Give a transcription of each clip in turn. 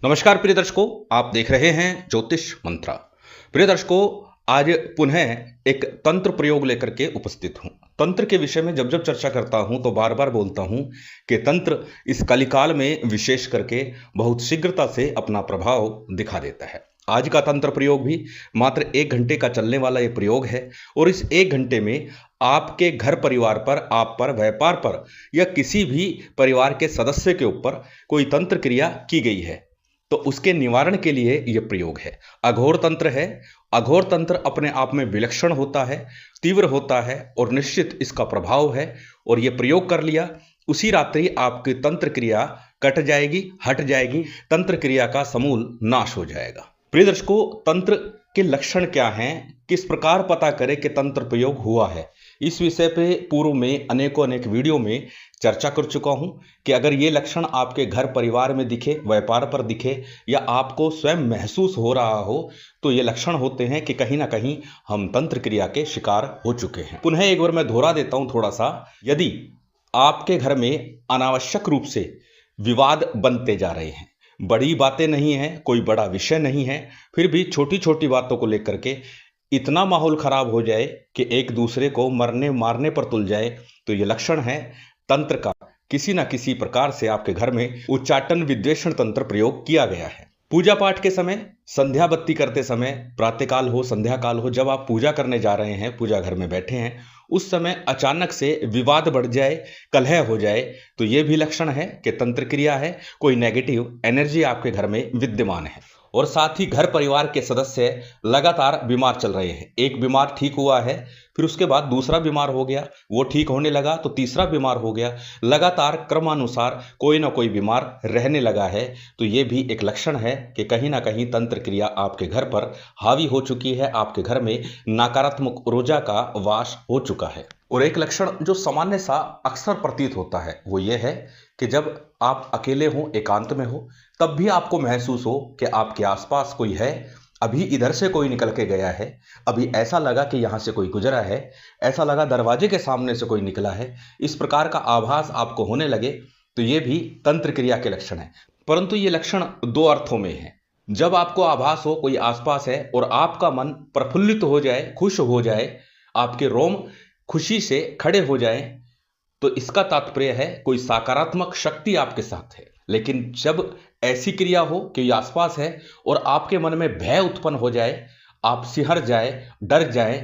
नमस्कार प्रिय दर्शकों, आप देख रहे हैं ज्योतिष मंत्रा। प्रिय दर्शकों, आज पुनः एक तंत्र प्रयोग लेकर के उपस्थित हूं। तंत्र के विषय में जब जब चर्चा करता हूं तो बार बार बोलता हूं कि तंत्र इस कलिकाल में विशेष करके बहुत शीघ्रता से अपना प्रभाव दिखा देता है। आज का तंत्र प्रयोग भी मात्र 1 घंटे का चलने वाला ये प्रयोग है और इस 1 घंटे में आपके घर परिवार पर, आप पर, व्यापार पर या किसी भी परिवार के सदस्य के ऊपर कोई तंत्र क्रिया की गई है तो उसके निवारण के लिए यह प्रयोग है। अघोर तंत्र है। अघोर तंत्र अपने आप में विलक्षण होता है, तीव्र होता है और निश्चित इसका प्रभाव है। और यह प्रयोग कर लिया उसी रात्रि आपकी तंत्र क्रिया कट जाएगी, हट जाएगी, तंत्र क्रिया का समूल नाश हो जाएगा। प्रिय दर्शकों, तंत्र के लक्षण क्या हैं, किस प्रकार पता करें कि तंत्र प्रयोग हुआ है, इस विषय पे पूर्व में अनेक वीडियो में चर्चा कर चुका हूं कि अगर ये लक्षण आपके घर परिवार में दिखे, व्यापार पर दिखे या आपको स्वयं महसूस हो रहा हो तो ये लक्षण होते हैं कि कहीं ना कहीं हम तंत्र क्रिया के शिकार हो चुके हैं। पुनः एक बार मैं दोहरा देता हूं थोड़ा सा। यदि आपके घर में अनावश्यक रूप से विवाद बनते जा रहे हैं, बड़ी बातें नहीं है, कोई बड़ा विषय नहीं है, फिर भी छोटी छोटी बातों को लेकर के इतना माहौल खराब हो जाए कि एक दूसरे को मरने मारने पर तुल जाए, तो ये लक्षण है तंत्र का। किसी ना किसी प्रकार से आपके घर में उच्चाटन विद्वेषण तंत्र प्रयोग किया गया है। पूजा पाठ के समय, संध्या बत्ती करते समय, प्रातःकाल हो, संध्या काल हो, जब आप पूजा करने जा रहे हैं, पूजा घर में बैठे हैं, उस समय अचानक से विवाद बढ़ जाए, कलह हो जाए, तो यह भी लक्षण है कि तंत्र क्रिया है, कोई नेगेटिव एनर्जी आपके घर में विद्यमान है। और साथ ही घर परिवार के सदस्य लगातार बीमार चल रहे हैं। एक बीमार ठीक हुआ है, फिर उसके बाद दूसरा बीमार हो गया, वो ठीक होने लगा तो तीसरा बीमार हो गया, लगातार क्रमानुसार कोई ना कोई बीमार रहने लगा है, तो ये भी एक लक्षण है कि कहीं ना कहीं तंत्र क्रिया आपके घर पर हावी हो चुकी है, आपके घर में नकारात्मक ऊर्जा का वास हो चुका है। और एक लक्षण जो सामान्य सा अक्सर प्रतीत होता है वो ये है कि जब आप अकेले हो, एकांत में हो, तब भी आपको महसूस हो कि आपके आसपास कोई है, अभी इधर से कोई निकल के गया है, अभी ऐसा लगा कि यहां से कोई गुजरा है, ऐसा लगा दरवाजे के सामने से कोई निकला है, इस प्रकार का आभास आपको होने लगे, तो ये भी तंत्र क्रिया के लक्षण है। परंतु ये लक्षण दो अर्थों में है। जब आपको आभास हो कोई आसपास है और आपका मन प्रफुल्लित हो जाए, खुश हो जाए, आपके रोम खुशी से खड़े हो जाए, तो इसका तात्पर्य है कोई सकारात्मक शक्ति आपके साथ है। लेकिन जब ऐसी क्रिया हो कि आसपास है और आपके मन में भय उत्पन्न हो जाए, आप सिहर जाए, डर जाए,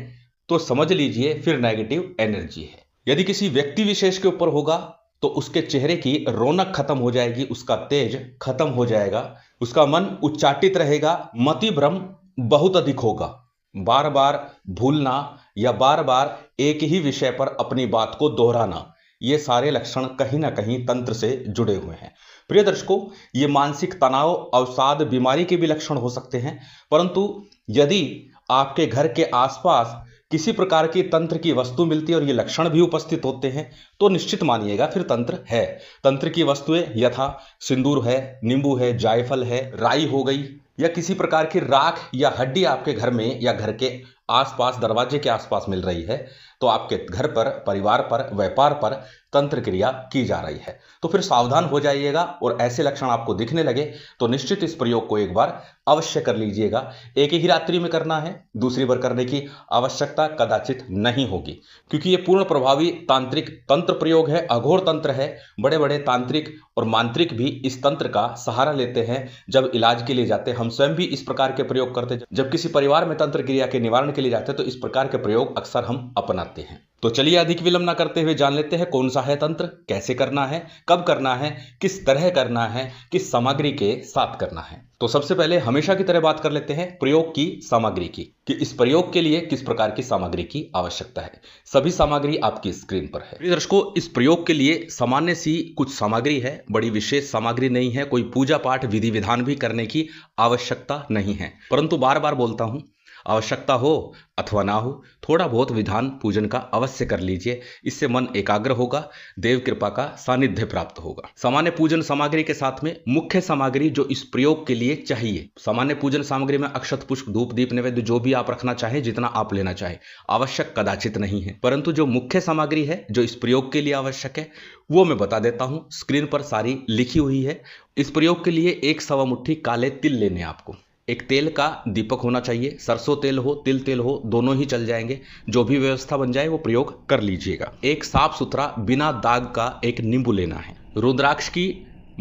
तो समझ लीजिए फिर नेगेटिव एनर्जी है। यदि किसी व्यक्ति विशेष के ऊपर होगा तो उसके चेहरे की रौनक खत्म हो जाएगी, उसका तेज खत्म हो जाएगा, उसका मन उच्चाटित रहेगा, मति भ्रम बहुत अधिक होगा, बार बार भूलना या बार बार एक ही विषय पर अपनी बात को दोहराना, ये सारे लक्षण कहीं ना कहीं तंत्र से जुड़े हुए हैं। प्रिय दर्शकों, ये मानसिक तनाव, अवसाद, बीमारी के भी लक्षण हो सकते हैं। परंतु यदि आपके घर के आसपास किसी प्रकार की तंत्र की वस्तु मिलती है और ये लक्षण भी उपस्थित होते हैं तो निश्चित मानिएगा फिर तंत्र है। तंत्र की वस्तुएं यथा सिंदूर है, नींबू है, जायफल है, राई हो गई या किसी प्रकार की राख या हड्डी आपके घर में या घर के आसपास, दरवाजे के आसपास मिल रही है, तो आपके घर पर, परिवार पर, व्यापार पर तंत्र क्रिया की जा रही है। तो फिर सावधान हो जाइएगा और ऐसे लक्षण आपको दिखने लगे तो निश्चित इस प्रयोग को एक बार अवश्य कर लीजिएगा। एक ही रात्रि में करना है, दूसरी बार करने की आवश्यकता कदाचित नहीं होगी, क्योंकि ये पूर्ण प्रभावी तांत्रिक तंत्र प्रयोग है, अघोर तंत्र है। बड़े बड़े तांत्रिक और मांत्रिक भी इस तंत्र का सहारा लेते हैं जब इलाज के लिए जाते हैं। हम स्वयं भी इस प्रकार के प्रयोग करते हैं। जब किसी परिवार में तंत्र क्रिया के निवारण के लिए जाते हैं तो इस प्रकार के प्रयोग अक्सर हम अपनाते हैं। तो चलिए अधिक विलंब न करते हुए जान लेते हैं कौन सा है तंत्र, कैसे करना है, कब करना है, किस तरह करना है, किस सामग्री के साथ करना है। तो सबसे पहले हमेशा की तरह बात कर लेते हैं प्रयोग की सामग्री की, कि इस प्रयोग के लिए किस प्रकार की सामग्री की आवश्यकता है। सभी सामग्री आपकी स्क्रीन पर है। प्रिय दर्शकों, इस प्रयोग के लिए सामान्य सी कुछ सामग्री है, बड़ी विशेष सामग्री नहीं है, कोई पूजा पाठ विधि विधान भी करने की आवश्यकता नहीं है। परंतु बार बार बोलता हूं, आवश्यकता हो अथवा ना हो, थोड़ा बहुत विधान पूजन का अवश्य कर लीजिए। इससे मन एकाग्र होगा, देव कृपा का सानिध्य प्राप्त होगा। सामान्य पूजन सामग्री के साथ में मुख्य सामग्री जो इस प्रयोग के लिए चाहिए, सामान्य पूजन सामग्री में अक्षत, पुष्प, धूप, दीप, नैवेद्य जो भी आप रखना चाहें, जितना आप लेना चाहें, आवश्यक कदाचित नहीं है। परंतु जो मुख्य सामग्री है जो इस प्रयोग के लिए आवश्यक है वो मैं बता देता हूं। स्क्रीन पर सारी लिखी हुई है। इस प्रयोग के लिए 1 सवा मुट्ठी काले तिल लेने आपको। एक तेल का दीपक होना चाहिए, सरसों तेल हो, तिल तेल हो, दोनों ही चल जाएंगे। जो भी व्यवस्था बन जाए वो प्रयोग कर लीजिएगा। एक साफ सुथरा बिना दाग का एक नींबू लेना है। रुद्राक्ष की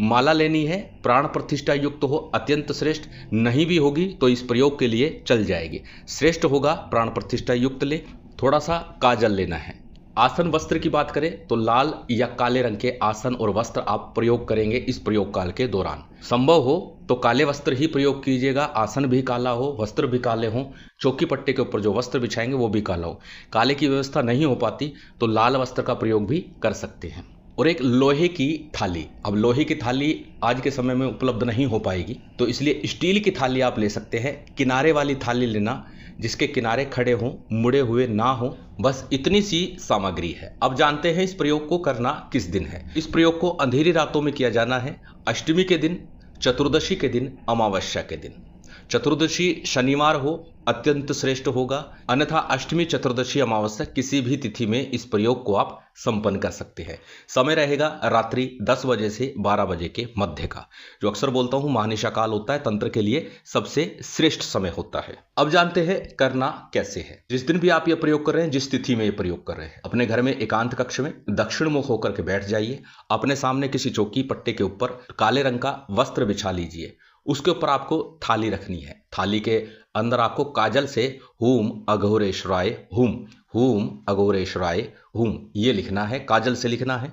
माला लेनी है, प्राण प्रतिष्ठा युक्त हो, अत्यंत श्रेष्ठ। नहीं भी होगी तो इस प्रयोग के लिए चल जाएगी। श्रेष्ठ होगा प्राण प्रतिष्ठा युक्त ले। थोड़ा सा काजल लेना है। आसन वस्त्र की बात करें तो लाल या काले रंग के आसन और वस्त्र आप प्रयोग करेंगे इस प्रयोग काल के दौरान। संभव हो तो काले वस्त्र ही प्रयोग कीजिएगा। आसन भी काला हो, वस्त्र भी काले हों, चौकी पट्टे के ऊपर जो वस्त्र बिछाएंगे वो भी काला हो। काले की व्यवस्था नहीं हो पाती तो लाल वस्त्र का प्रयोग भी कर सकते हैं। और एक लोहे की थाली। अब लोहे की थाली आज के समय में उपलब्ध नहीं हो पाएगी, तो इसलिए स्टील की थाली आप ले सकते हैं। किनारे वाली थाली लेना जिसके किनारे खड़े हों, मुड़े हुए ना हो। बस इतनी सी सामग्री है। अब जानते हैं इस प्रयोग को करना किस दिन है। इस प्रयोग को अंधेरी रातों में किया जाना है। अष्टमी के दिन, चतुर्दशी के दिन, अमावस्या के दिन। चतुर्दशी शनिवार हो अत्यंत श्रेष्ठ होगा, अन्यथा अष्टमी, चतुर्दशी, अमावस्या किसी भी तिथि में इस प्रयोग को आप संपन्न कर सकते हैं। समय रहेगा रात्रि 10 बजे से 12 बजे के मध्य का, जो अक्सर बोलता हूं महानिशा काल होता है, तंत्र के लिए सबसे श्रेष्ठ समय होता है। अब जानते हैं करना कैसे है। जिस दिन भी आप यह प्रयोग कर रहे हैं, जिस तिथि में यह प्रयोग कर रहे हैं, अपने घर में एकांत कक्ष में दक्षिण मुख होकर के बैठ जाइए। अपने सामने किसी चौकी पट्टे के ऊपर काले रंग का वस्त्र बिछा लीजिए। उसके ऊपर आपको थाली रखनी है। थाली के अंदर आपको काजल से हुम अघोरेश्वराय हुम, हुम अघोरेश्वराय हुम ये लिखना है, काजल से लिखना है।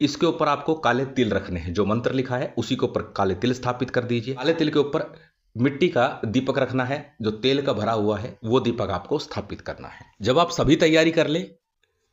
इसके ऊपर आपको काले तिल रखने हैं। जो मंत्र लिखा है उसी के ऊपर काले तिल स्थापित कर दीजिए। काले तिल के ऊपर मिट्टी का दीपक रखना है। जो तेल का भरा हुआ है वो दीपक आपको स्थापित करना है। जब आप सभी तैयारी कर ले,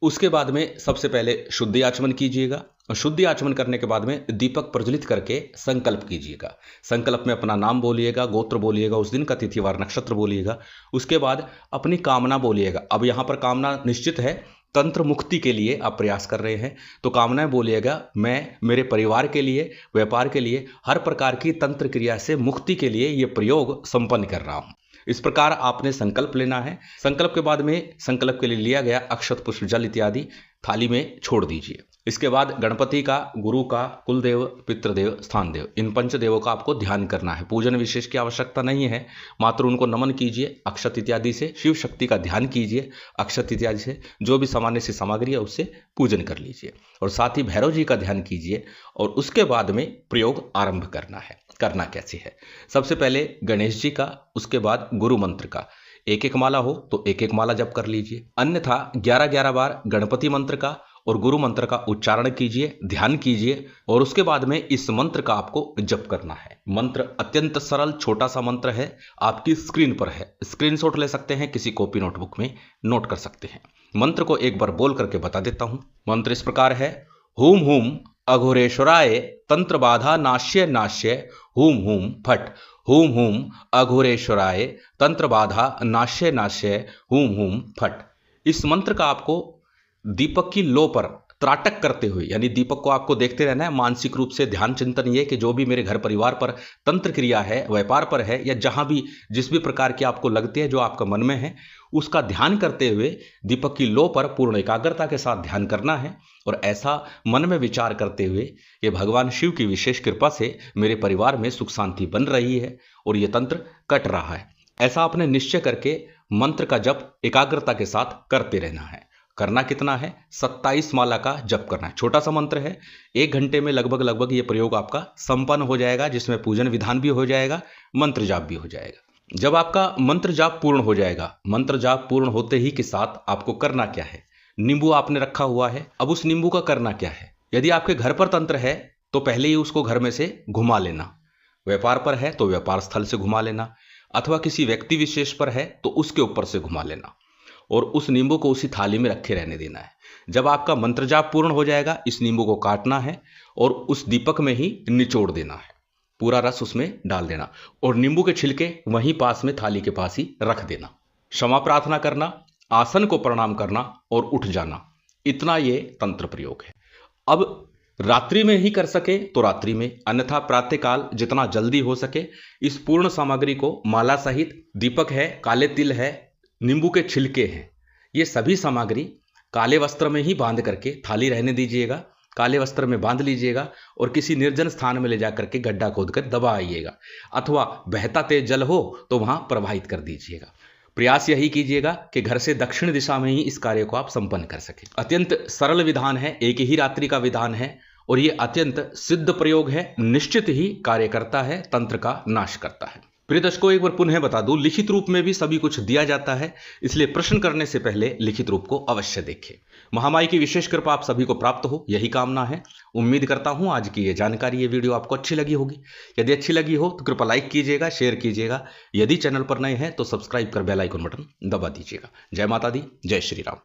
उसके बाद में सबसे पहले शुद्धि आचमन कीजिएगा। शुद्धि आचमन करने के बाद में दीपक प्रज्वलित करके संकल्प कीजिएगा। संकल्प में अपना नाम बोलिएगा, गोत्र बोलिएगा, उस दिन का तिथिवार नक्षत्र बोलिएगा। उसके बाद अपनी कामना बोलिएगा। अब यहाँ पर कामना निश्चित है, तंत्र मुक्ति के लिए आप प्रयास कर रहे हैं तो कामनाएं बोलिएगा। मैं मेरे परिवार के लिए, व्यापार के लिए, हर प्रकार की तंत्र क्रिया से मुक्ति के लिए ये प्रयोग संपन्न कर रहा हूं। इस प्रकार आपने संकल्प लेना है। संकल्प के बाद में संकल्प के लिए लिया गया अक्षत, पुष्प, जल इत्यादि थाली में छोड़ दीजिए। इसके बाद गणपति का, गुरु का, कुलदेव, पितृदेव, स्थान देव, इन पंचदेवों का आपको ध्यान करना है। पूजन विशेष की आवश्यकता नहीं है, मात्र उनको नमन कीजिए। अक्षत इत्यादि से शिव शक्ति का ध्यान कीजिए। अक्षत इत्यादि से जो भी सामान्य सी सामग्री है उससे पूजन कर लीजिए और साथ ही भैरव जी का ध्यान कीजिए। और उसके बाद में प्रयोग आरंभ करना है। करना कैसे है? सबसे पहले गणेश जी का, उसके बाद गुरु मंत्र का। एक एक माला हो तो एक एक माला जप कर लीजिए, अन्यथा 11-11 बार गणपति मंत्र का और गुरु मंत्र का उच्चारण कीजिए, ध्यान कीजिए। और उसके बाद में इस मंत्र का आपको जप करना है। मंत्र अत्यंत सरल छोटा सा मंत्र है, आपकी स्क्रीन पर है। स्क्रीनशॉट ले सकते हैं, किसी कॉपी नोटबुक में नोट कर सकते हैं। मंत्र को एक बार बोल करके बता देता हूं। मंत्र इस प्रकार है। हुम हुम अघोरेश्वराय तंत्र बाधा नाश्य नाश्य हुम हुम फट। हुम हुम अघोरेश्वराय तंत्र बाधा नाश्य नाश्य हुम हुम फट। इस मंत्र का आपको दीपक की लो पर त्राटक करते हुए, यानी दीपक को आपको देखते रहना है। मानसिक रूप से ध्यान चिंतन ये कि जो भी मेरे घर परिवार पर तंत्र क्रिया है, व्यापार पर है, या जहां भी जिस भी प्रकार की आपको लगती है, जो आपका मन में है, उसका ध्यान करते हुए दीपक की लो पर पूर्ण एकाग्रता के साथ ध्यान करना है। और ऐसा मन में विचार करते हुए ये भगवान शिव की विशेष कृपा से मेरे परिवार में सुख शांति बन रही है और ये तंत्र कट रहा है, ऐसा आपने निश्चय करके मंत्र का जप एकाग्रता के साथ करते रहना है। करना कितना है? 27 माला का जप करना है। छोटा सा मंत्र है, 1 घंटे में लगभग ये प्रयोग आपका संपन्न हो जाएगा, जिसमें पूजन विधान भी हो जाएगा, मंत्र जाप भी हो जाएगा। जब आपका मंत्र जाप पूर्ण हो जाएगा, मंत्र जाप पूर्ण होते ही के साथ आपको करना क्या है? नींबू आपने रखा हुआ है, अब उस नींबू का करना क्या है? यदि आपके घर पर तंत्र है तो पहले ही उसको घर में से घुमा लेना। व्यापार पर है तो व्यापार स्थल से घुमा लेना, अथवा किसी व्यक्ति विशेष पर है तो उसके ऊपर से घुमा लेना और उस नींबू को उसी थाली में रखे रहने देना है। जब आपका मंत्र जाप पूर्ण हो जाएगा, इस नींबू को काटना है और उस दीपक में ही निचोड़ देना है, पूरा रस उसमें डाल देना और नींबू के छिलके वहीं पास में थाली के पास ही रख देना। क्षमा प्रार्थना करना, आसन को प्रणाम करना और उठ जाना, इतना ये तंत्र प्रयोग है। अब रात्रि में ही कर सके तो रात्रि में, अन्यथा प्रातःकाल जितना जल्दी हो सके इस पूर्ण सामग्री को माला सहित, दीपक है, काले तिल है, नींबू के छिलके हैं, ये सभी सामग्री काले वस्त्र में ही बांध करके, थाली रहने दीजिएगा, काले वस्त्र में बांध लीजिएगा और किसी निर्जन स्थान में ले जाकर के गड्ढा खोदकर दबा आइएगा, अथवा बहता तेज जल हो तो वहां प्रवाहित कर दीजिएगा। प्रयास यही कीजिएगा कि घर से दक्षिण दिशा में ही इस कार्य को आप संपन्न कर सकें। अत्यंत सरल विधान है, एक ही रात्रि का विधान है और ये अत्यंत सिद्ध प्रयोग है, निश्चित ही कार्य करता है, तंत्र का नाश करता है। प्रिय दर्शकों, एक बार पुनः बता दूं, लिखित रूप में भी सभी कुछ दिया जाता है, इसलिए प्रश्न करने से पहले लिखित रूप को अवश्य देखें। महामाई की विशेष कृपा आप सभी को प्राप्त हो, यही कामना है। उम्मीद करता हूं आज की ये जानकारी, ये वीडियो आपको अच्छी लगी होगी। यदि अच्छी लगी हो तो कृपया लाइक कीजिएगा, शेयर कीजिएगा। यदि चैनल पर नए हैं तो सब्सक्राइब कर बेल आइकन बटन दबा दीजिएगा। जय माता दी, जय श्री राम।